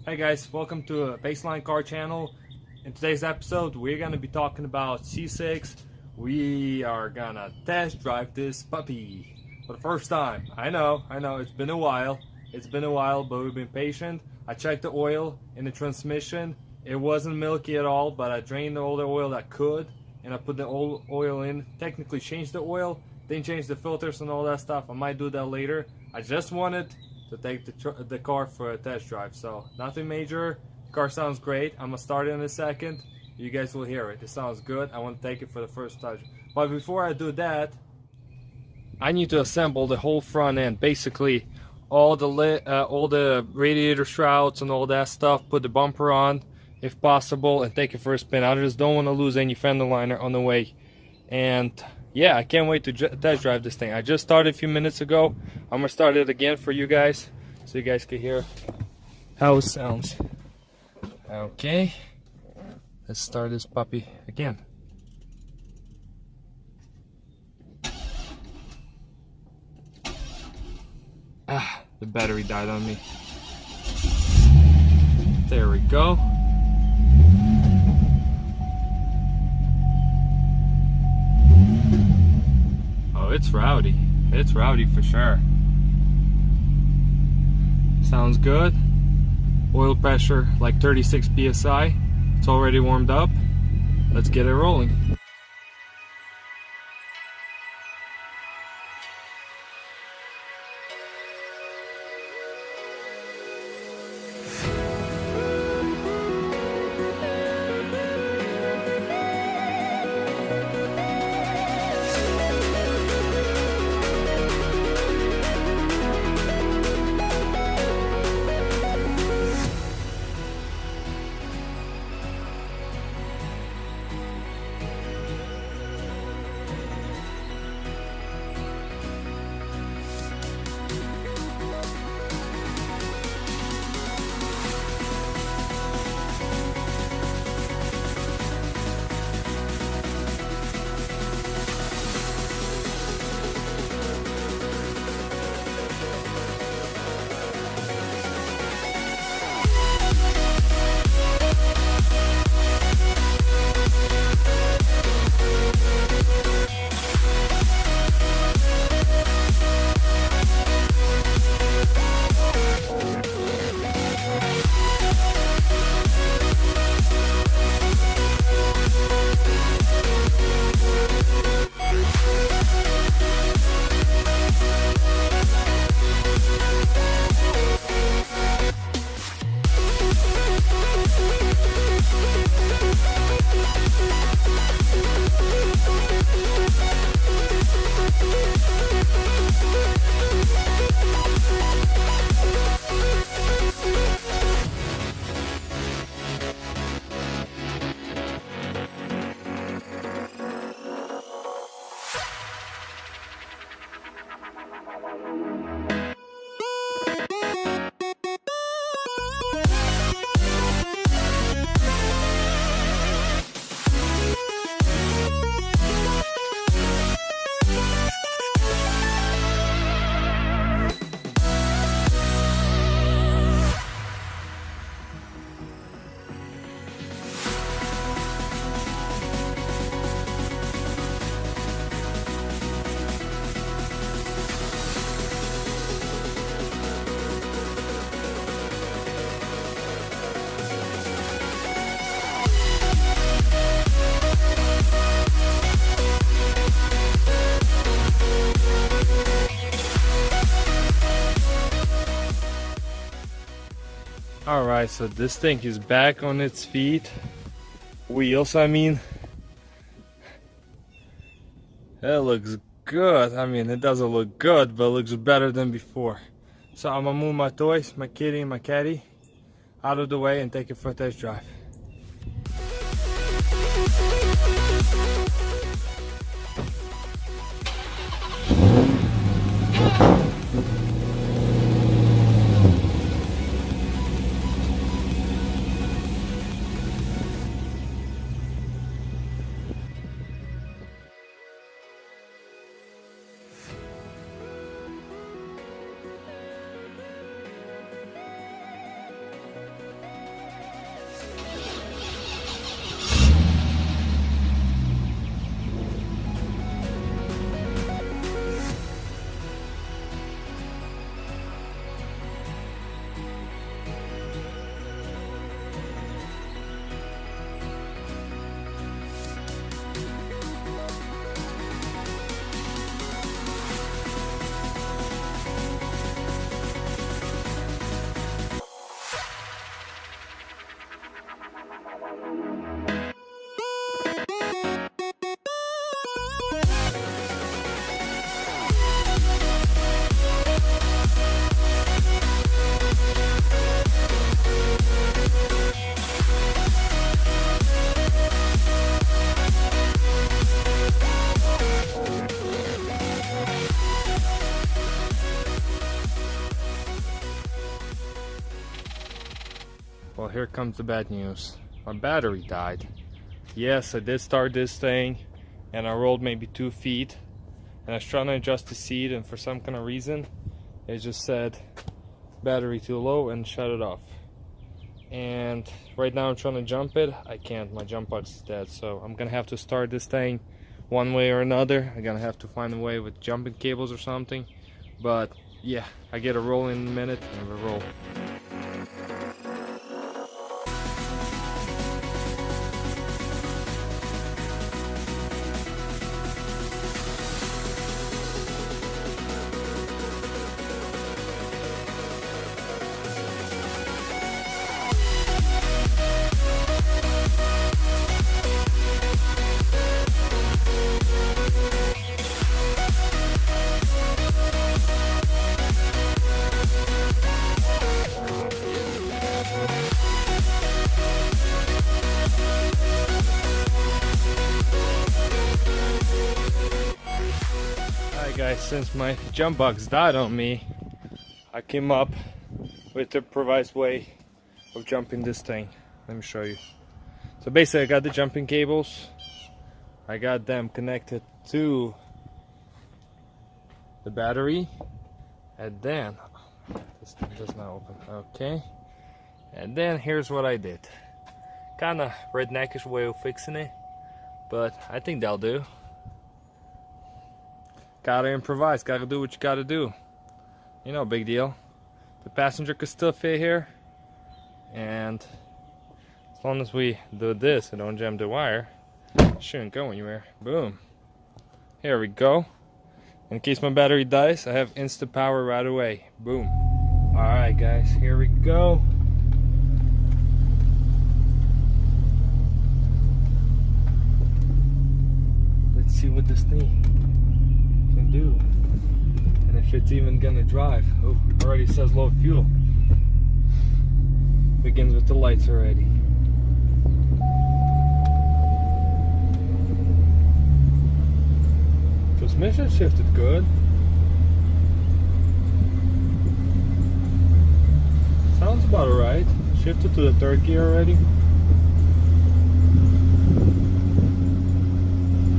Hey guys, welcome to a Baseline Car channel. In today's episode, we're gonna be talking about C6. We are gonna test drive this puppy for the first time. I know, it's been a while. But we've been patient. I checked the oil in the transmission. It wasn't milky at all, but I drained all the oil that could, and I put the old oil in. Technically changed the oil, didn't change the filters and all that stuff. I might do that later. I just wanted to take the car for a test drive, so nothing major. Car sounds great. I'm gonna start it in a second. You guys will hear it. It sounds good. I want to take it for the first touch. But before I do that, I need to assemble the whole front end. Basically, all the radiator shrouds and all that stuff. Put the bumper on, if possible, and take it for a spin. I just don't want to lose any fender liner on the way. And yeah, I can't wait to test drive this thing. I just started a few minutes ago. I'm gonna start it again for you guys, so you guys can hear how it sounds. Okay, let's start this puppy again. The battery died on me. There we go. Oh, it's rowdy. It's rowdy for sure. Sounds good. Oil pressure like 36 psi. It's already warmed up. Let's get it rolling. Alright, so this thing is back on its feet. Wheels, I mean. It looks good. I mean, it doesn't look good, but it looks better than before. So I'm gonna move my toys, my kitty and my caddy, out of the way and take it for a test drive. Well, here comes the bad news. My battery died. Yes, I did start this thing, and I rolled maybe 2 feet, and I was trying to adjust the seat, and for some kind of reason, it just said battery too low and shut it off. And right now I'm trying to jump it. I can't. My jump box is dead, so I'm gonna have to start this thing one way or another. I'm gonna have to find a way with jumping cables or something. But yeah, I get a roll in a minute, and we'll roll. Guys, since my jump box died on me, I came up with the improvised way of jumping this thing. Let me show you. So basically I got the jumping cables, I got them connected to the battery, and then this thing does not open. Okay, and then here's what I did. Kinda redneckish way of fixing it, but I think that'll do. Gotta improvise, gotta do what you gotta do. You know, big deal. The passenger could still fit here, and as long as we do this and don't jam the wire, it shouldn't go anywhere. Boom. Here we go. In case my battery dies, I have instant power right away. Boom. Alright guys, here we go. Let's see what this thing can do, and if it's even gonna drive. Oh, already says low fuel. Begins with the lights already. Transmission shifted good. Sounds about alright. Shifted to the 3rd gear already.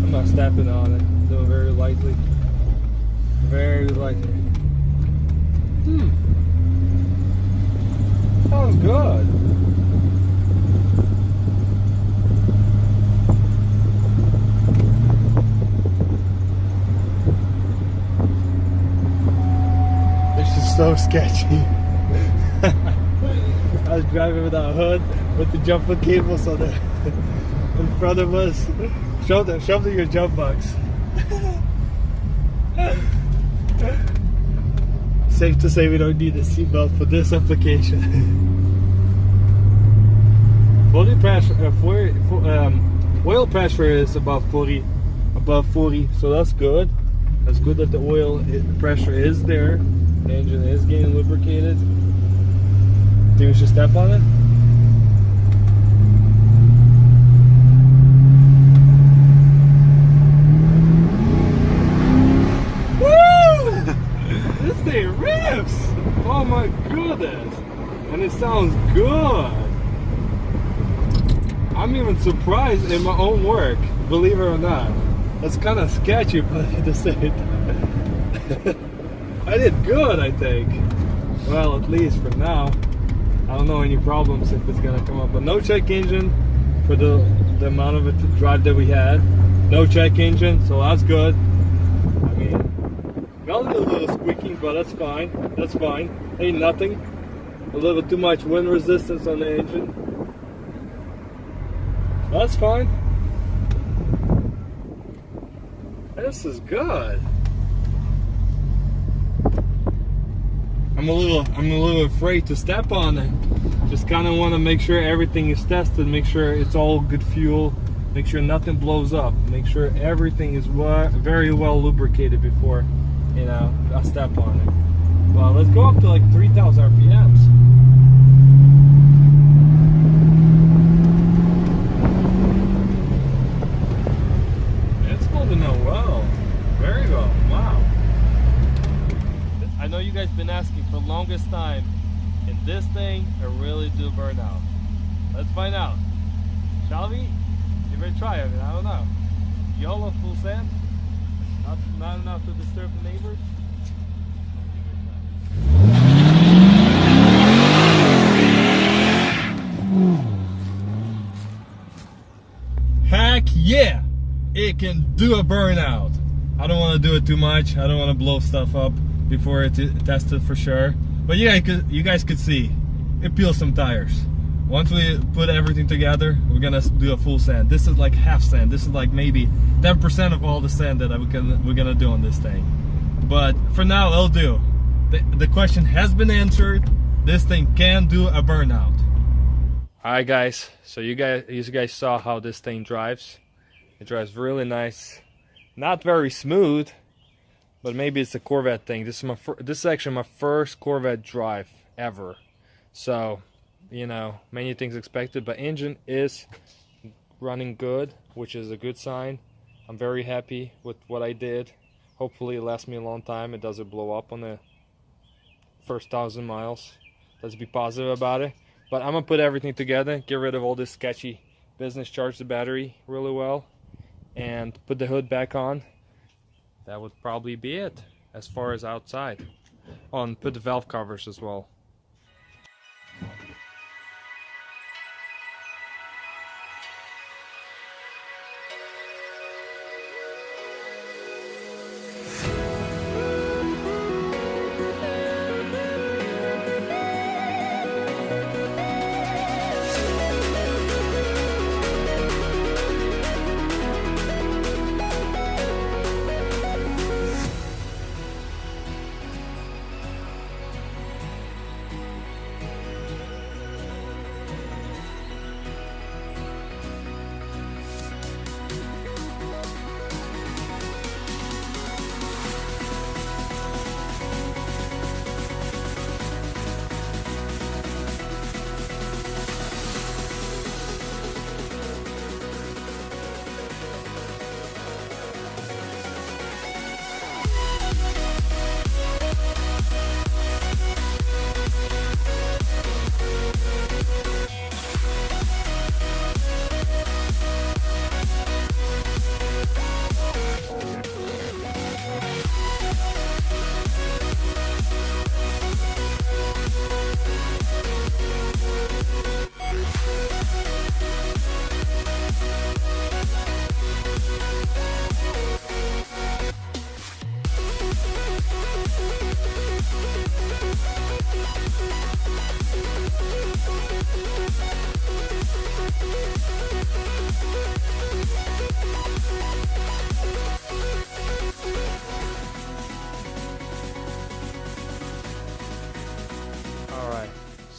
I'm not stepping on it. Doing very lightly. Very lightly. Sounds good. This is so sketchy. I was driving without a hood with the jumper cables on the in front of us. Show them your jump box. Safe to say we don't need a seatbelt for this application. Body pressure, oil pressure is above 40, so that's good. That's good that the oil pressure is there. The engine is getting lubricated. Think we should step on it? It rips! Oh my goodness! And it sounds good! I'm even surprised in my own work, believe it or not. That's kind of sketchy, but to say it. I did good, I think. Well, at least for now. I don't know any problems if it's gonna come up, but no check engine for the amount of drive that we had. No check engine, so that's good. I mean, got a little squeaking, but that's fine. That's fine. Ain't nothing. A little too much wind resistance on the engine. That's fine. This is good. I'm a little afraid to step on it. Just kind of want to make sure everything is tested. Make sure it's all good fuel. Make sure nothing blows up. Make sure everything is very well lubricated before, you know, I step on it. Well, let's go up to like 3,000 RPMs. It's holding out well. Very well. Wow. I know you guys been asking for the longest time, and this thing, I really do burn out. Let's find out. Shall we? Give it a try. I mean, I don't know. YOLO, full sand. Not enough to disturb the neighbors. Heck yeah! It can do a burnout. I don't want to do it too much. I don't want to blow stuff up before it's tested for sure. But yeah, you guys could see it peels some tires. Once we put everything together, we're gonna do a full sand. This is like half sand. This is like maybe 10% of all the sand that we're gonna do on this thing. But for now, it'll do. The question has been answered. This thing can do a burnout. Alright guys, so you guys saw how this thing drives. It drives really nice. Not very smooth, but maybe it's a Corvette thing. This is actually my first Corvette drive ever. So, you know, many things expected, but engine is running good, which is a good sign. I'm very happy with what I did. Hopefully it lasts me a long time. It doesn't blow up on the first 1,000 miles. Let's be positive about it. But I'm gonna put everything together, get rid of all this sketchy business, charge the battery really well, and put the hood back on. That would probably be it as far as outside. Oh, and put the valve covers as well.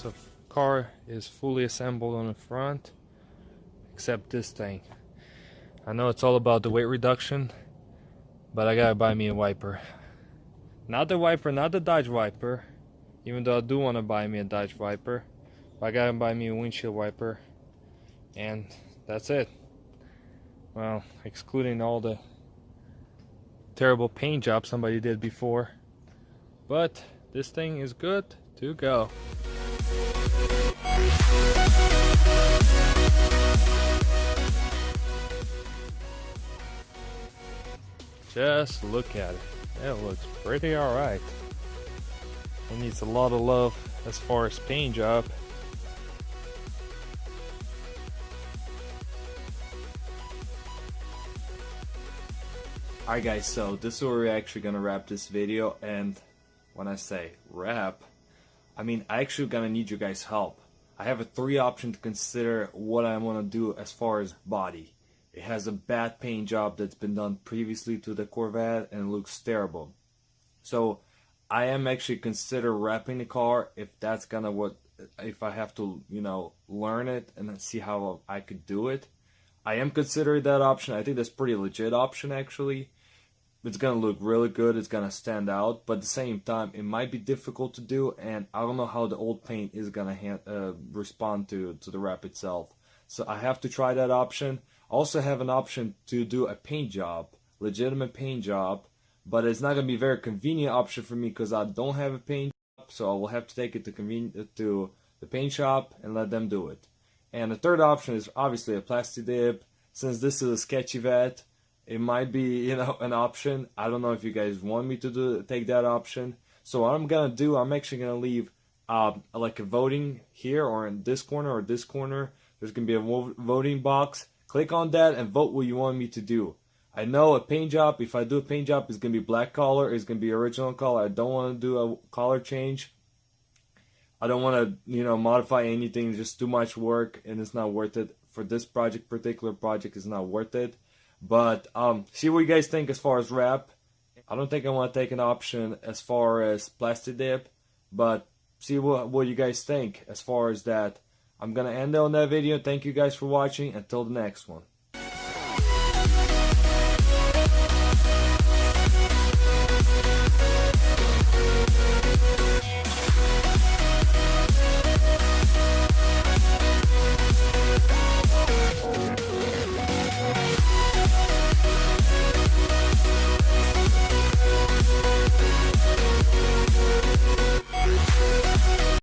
So car is fully assembled on the front, except this thing. I know it's all about the weight reduction, but I gotta buy me a wiper. Not the wiper, not the Dodge wiper, even though I do want to buy me a Dodge wiper. But I gotta buy me a windshield wiper, and that's it. Well, excluding all the terrible paint job somebody did before. But this thing is good to go. Just look at it. It looks pretty alright. It needs a lot of love as far as paint job. Alright guys, so this is where we're actually gonna wrap this video, and when I say wrap, I mean I actually gonna need you guys' help. I have a 3 option to consider what I want to do as far as body. It has a bad paint job that's been done previously to the Corvette and it looks terrible. So I am actually consider wrapping the car if that's gonna if I have to, you know, learn it and then see how I could do it. I am considering that option. I think that's a pretty legit option actually. It's gonna look really good, it's gonna stand out, but at the same time it might be difficult to do, and I don't know how the old paint is gonna respond to the wrap itself. So I have to try that option. I also have an option to do a paint job, legitimate paint job, but it's not gonna be a very convenient option for me because I don't have a paint job, so I will have to take it to the paint shop and let them do it. And the third option is obviously a plasti dip. Since this is a sketchy vet, it might be, you know, an option. I don't know if you guys want me to take that option. So what I'm gonna do, I'm actually gonna leave like a voting here or in this corner or this corner. There's gonna be a voting box. Click on that and vote what you want me to do. I know a paint job, if I do a paint job, it's gonna be black color, it's gonna be original color. I don't want to do a color change. I don't want to, you know, modify anything. It's just too much work and it's not worth it. For this particular project, it's not worth it. But see what you guys think as far as wrap. I don't think I want to take an option as far as plastic dip, but see what you guys think as far as that. I'm gonna end on that video. Thank you guys for watching. Until the next one.